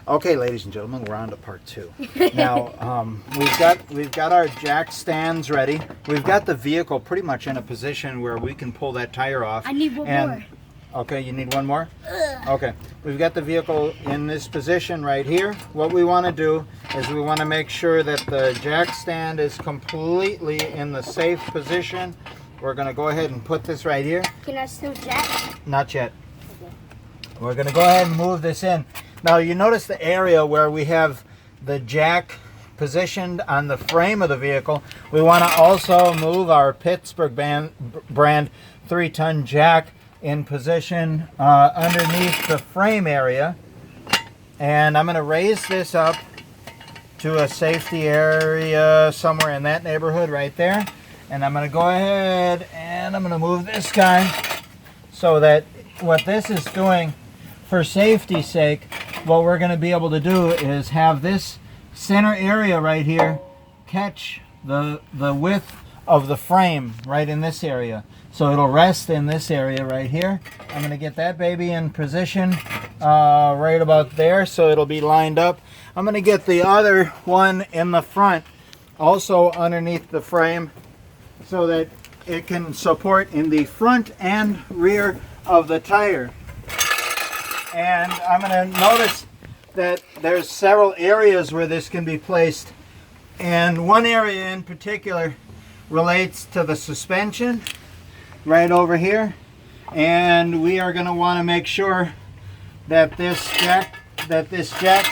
Okay, ladies and gentlemen, we're on to part two. Now, we've got our jack stands ready. We've got the vehicle pretty much in a position where we can pull that tire off. I need one more. Okay, you need one more? Okay, we've got the vehicle in this position right here. What we want to do is we want to make sure that the jack stand is completely in the safe position. We're going to go ahead and put this right here. Can I still jack? Not yet. Okay. We're going to go ahead and move this in. Now you notice the area where we have the jack positioned on the frame of the vehicle. We want to also move our Pittsburgh brand 3-ton jack in position underneath the frame area. And I'm going to raise this up to a safety area somewhere in that neighborhood right there. And I'm going to go ahead and I'm going to move this guy so that what this is doing, for safety's sake, what we're going to be able to do is have this center area right here catch the width of the frame right in this area. So it'll rest in this area right here. I'm going to get that baby in position right about there so it'll be lined up. I'm going to get the other one in the front also underneath the frame so that it can support in the front and rear of the tire. And I'm going to notice that there's several areas where this can be placed. And one area in particular relates to the suspension right over here. And we are going to want to make sure that this jack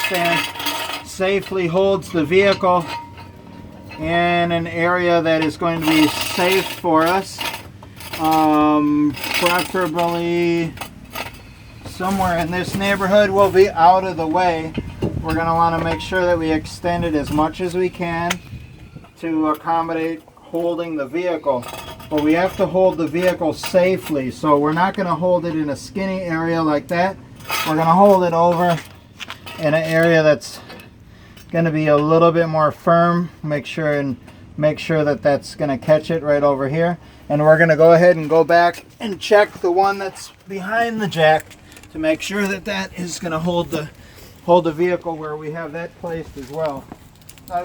stand safely holds the vehicle in an area that is going to be safe for us. Preferably somewhere in this neighborhood. Will be out of the way. We're going to want to make sure that we extend it as much as we can to accommodate holding the vehicle. But we have to hold the vehicle safely, so we're not going to hold it in a skinny area like that. We're going to hold it over in an area that's going to be a little bit more firm. Make sure that that's going to catch it right over here. And we're going to go ahead and go back and check the one that's behind the jack to make sure that that is going to hold the vehicle where we have that placed as well.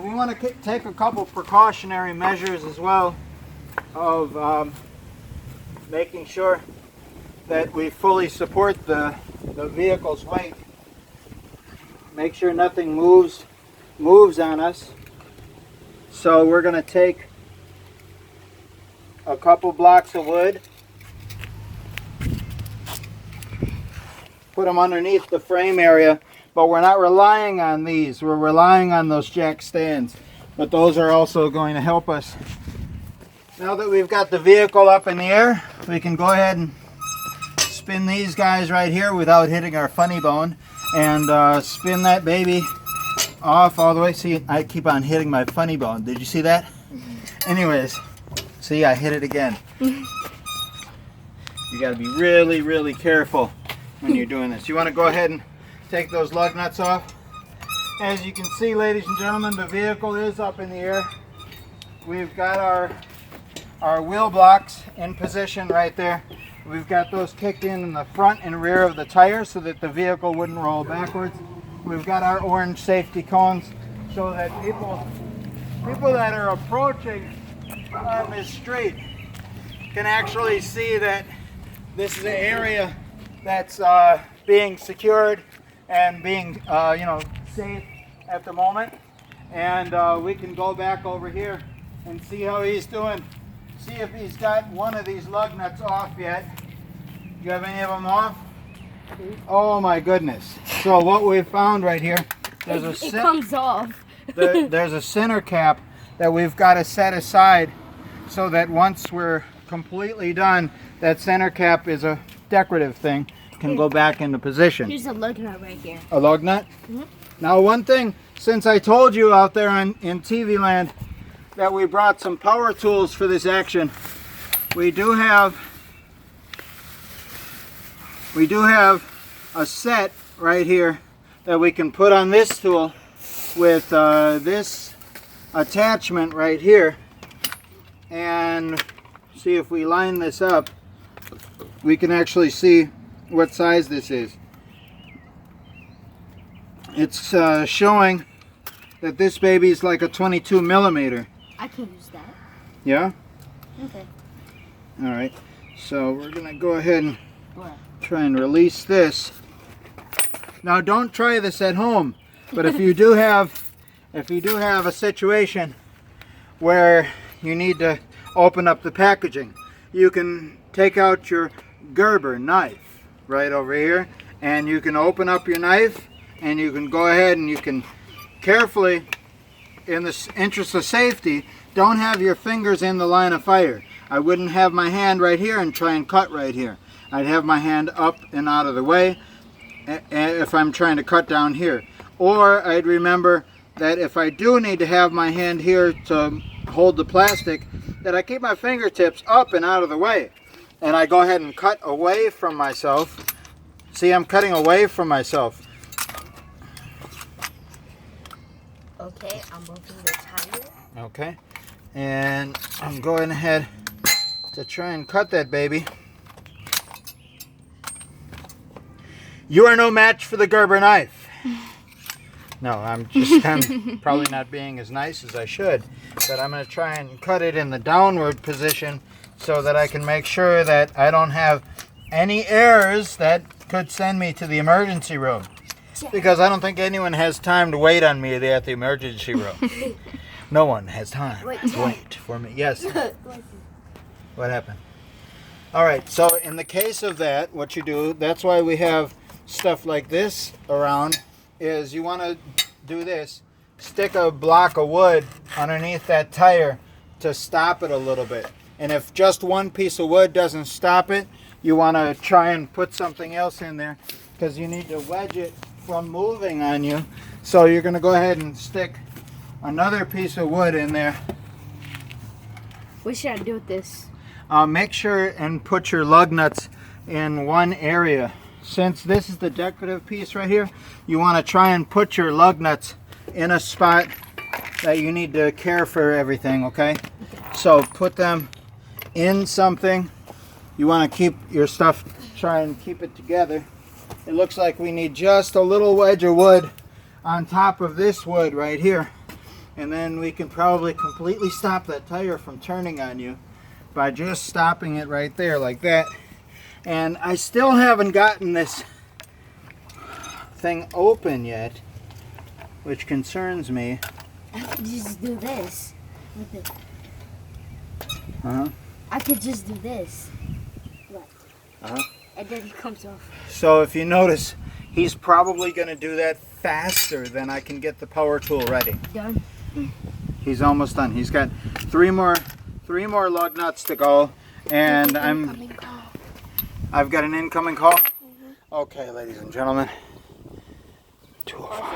We want to take a couple precautionary measures as well of making sure that we fully support the vehicle's weight. Make sure nothing moves on us. So we're going to take a couple blocks of wood, put them underneath the frame area, but we're not relying on these. We're relying on those jack stands, but those are also going to help us. Now that we've got the vehicle up in the air, we can go ahead and spin these guys right here without hitting our funny bone, and spin that baby off all the way. See, I keep on hitting my funny bone. Did you see that? Mm-hmm. Anyways, see, I hit it again. You got to be really, really careful when you're doing this. You want to go ahead and take those lug nuts off. As you can see, ladies and gentlemen, the vehicle is up in the air. We've got our wheel blocks in position right there. We've got those kicked in the front and rear of the tire so that the vehicle wouldn't roll backwards. We've got our orange safety cones so that people that are approaching this street can actually see that this is an area that's being secured and being safe at the moment. And we can go back over here and see how he's doing. See if he's got one of these lug nuts off yet. Do you have any of them off? Oh my goodness. So what we've found right here, it comes off. There's a center cap that we've got to set aside so that once we're completely done, that center cap is a decorative thing, can go back into position. Here's a lug nut right here. A lug nut? Mm-hmm. Now one thing, since I told you out there in TV land that we brought some power tools for this action, we do have a set right here that we can put on this tool with this attachment right here. And see, if we line this up, we can actually see what size this is. It's showing that this baby is like a 22 millimeter. I can use that. Yeah? Okay. All right. So we're going to go ahead and What? try and release this. Now don't try this at home, but if you do have a situation where you need to open up the packaging, you can take out your Gerber knife right over here, and you can open up your knife, and you can go ahead and you can carefully, in the interest of safety, don't have your fingers in the line of fire. I wouldn't have my hand right here and try and cut right here. I'd have my hand up and out of the way if I'm trying to cut down here. Or I'd remember that if I do need to have my hand here to hold the plastic, that I keep my fingertips up and out of the way. And I go ahead and cut away from myself. See, I'm cutting away from myself. Okay, I'm moving the tire. Okay. And I'm going ahead to try and cut that baby. You are no match for the Gerber knife. No, I'm probably not being as nice as I should, but I'm going to try and cut it in the downward position so that I can make sure that I don't have any errors that could send me to the emergency room. Because I don't think anyone has time to wait on me at the emergency room. No one has time to wait for me. Yes. What happened? All right, so in the case of that, what you do, that's why we have stuff like this around, is you want to do this. Stick a block of wood underneath that tire to stop it a little bit. And if just one piece of wood doesn't stop it, you want to try and put something else in there because you need to wedge it from moving on you. So you're going to go ahead and stick another piece of wood in there. What should I do with this? Make sure and put your lug nuts in one area. Since this is the decorative piece right here, you want to try and put your lug nuts in a spot that you need to care for everything, okay? So put them in something. You want to keep your stuff, try and keep it together. It looks like we need just a little wedge of wood on top of this wood right here. And then we can probably completely stop that tire from turning on you by just stopping it right there like that. And I still haven't gotten this thing open yet, which concerns me. I could just do this with it. Uh-huh. I could just do this. What? Uh-huh. And then it comes off. So if you notice, he's probably going to do that faster than I can get the power tool ready. Done. He's almost done. He's got three more lug nuts to go, and I've got an incoming call. Okay, ladies and gentlemen. 205.